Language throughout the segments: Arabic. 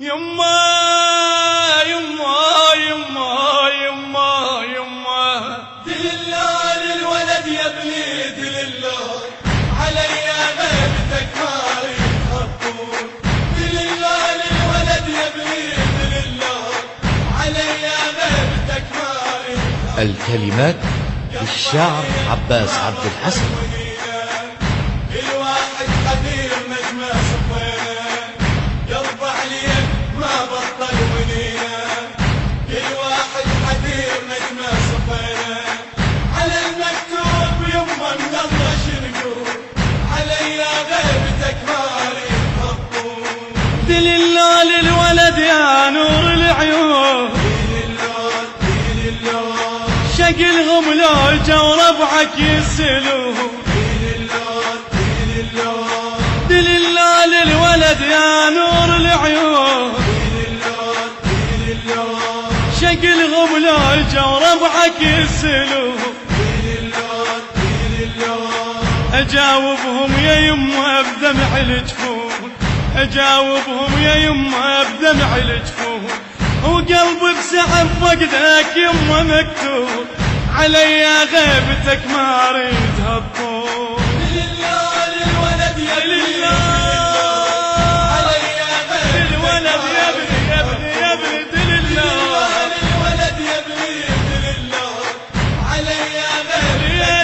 يما يما يما يما يما دلله للولد يا ابني دلله علي غيبتك ما يخطون. دلله للولد يا ابني دلله علي غيبتك ما يخطون. الكلمات للشاعر عباس عبد الحسن. الواحد قدير نجمه صفينا قلب عليك ما بطل ونينا. الواحد قدير نجمه صفينا على المكتوب يما من الله شنقول. علي غيبتك ما يخطون. دلله للولد يا نور العيون شقلهم لو جو ربعك يسلوه. دلله للولد يا نور العيون شقلهم لو جو ربعك يسلوه. اجاوبهم يا يما بدمع الجفون، اجاوبهم يا يما بدمع الجفون. وقلبي بسحب فقدك يما مكتوب. علي غيبتك ما اريد هالطول. دلله للولد يا ابني علي غيبتك الولد يا ابني يا ابني يا ابني دلله للولد يا ابني دلله علي غيبتك يا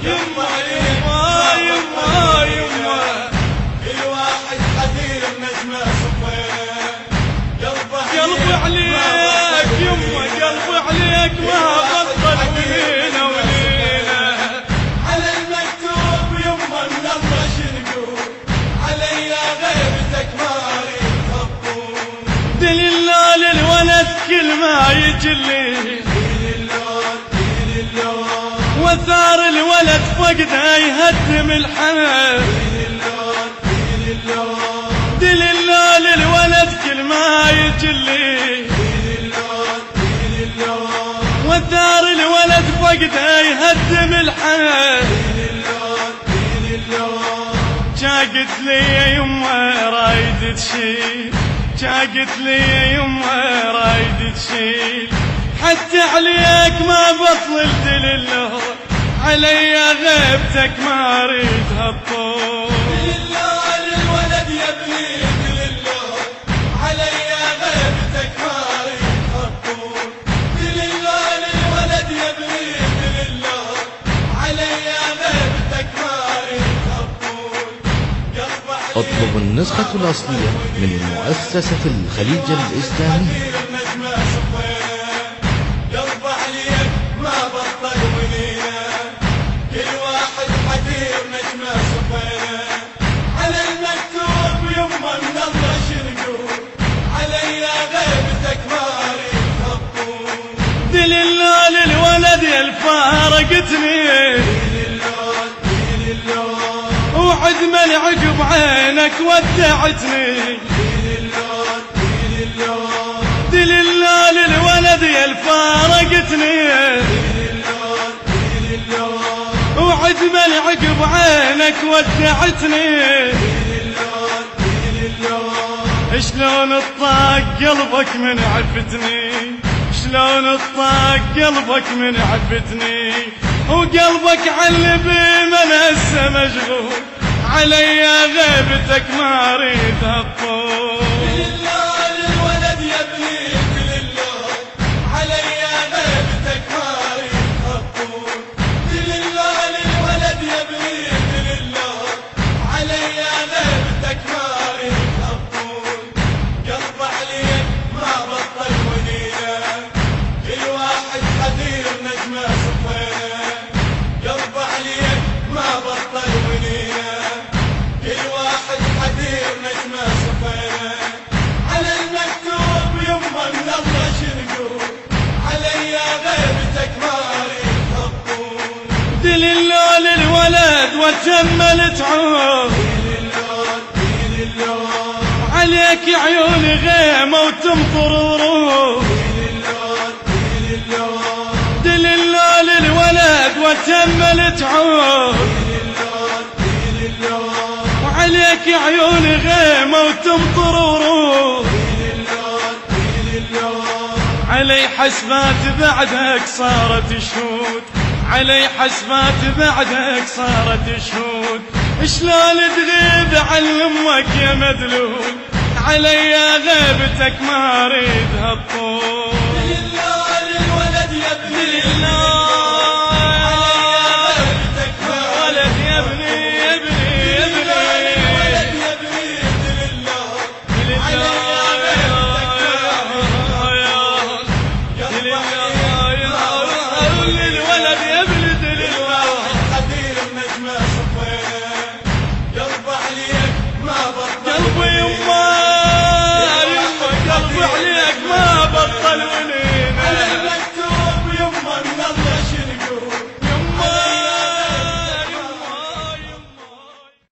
يما يما يما يما. الواحد قدير نجمه صفينا قلبي عليك يما قلبي عليك ما بطل ولينا ولينا. على المكتوب يما من الله شنقول. علي غيبتك ما يخطون. دلله للولد كل ما يجلي وثار الولد فقده يهدم الحنان. دلله للولد كل ما يجلي وثار الولد فقده يهدم الحنان. جاقت لي يا يما رايد تشيل، جاقت لي يا يما رايد تشيل. حتى عليك ما بطل دلله علي غيبتك ما اريد هالطول. دلله للولد يا ابني دلله علي غيبتك ما يخطون. دلله للولد يا ابني دلله علي غيبتك ما يخطون. اطلب النسخة الأصلية من مؤسسة الخليج الإسلامي. نجمه صفينا قلب عليك ما بطل ونينا. كل واحد حدير نجمه صفينا على المكتوب يما من الله شنقول. علي غيبتك ما يخطون. دلله للولد يا الفارقتني وعد من عقب عينك ودعتني. دلله للولد يا الفارقتني وعد من عقب عينك ودعتني. شلون الطاق قلبك من عفتني، شلون الطاق قلبك من عفتني. وقلبك علبي من هسه مشغول. علي غيبتك ما اريد هالطول. دلله للولد يا ابني دلله علي غيبتك ما يخطون. دلله للولد يا ابني دلله علي غيبتك ما يخطون. قلب عليك ما بطل ونينا. الواحد قدير نجمه صفينا قلب عليك ما بطل ونينا. الواحد قدير نجمه صفينا على المكتوب يما من الله شنقول. علي غيبتك ما يخطون. دلله للولد وتجمل تعود. عليك عيون غيمه وتمطر ورود. دلله للولد وتجمل تعود. وعليك عيون غيمه وتمطر ورود علي حسبات بعدك صارت شهود علي حسبات بعدك صارت شهود شلون تغيب عن امك يا مدلول علي غيبتك ما اريدها الطول الولد يا ابني ولد يا ابني يا ابني يا ابني الولد يا ابني للولد يا ابني دلله حبيب النجمة صفينا قلب عليك ما بطل قلبي يما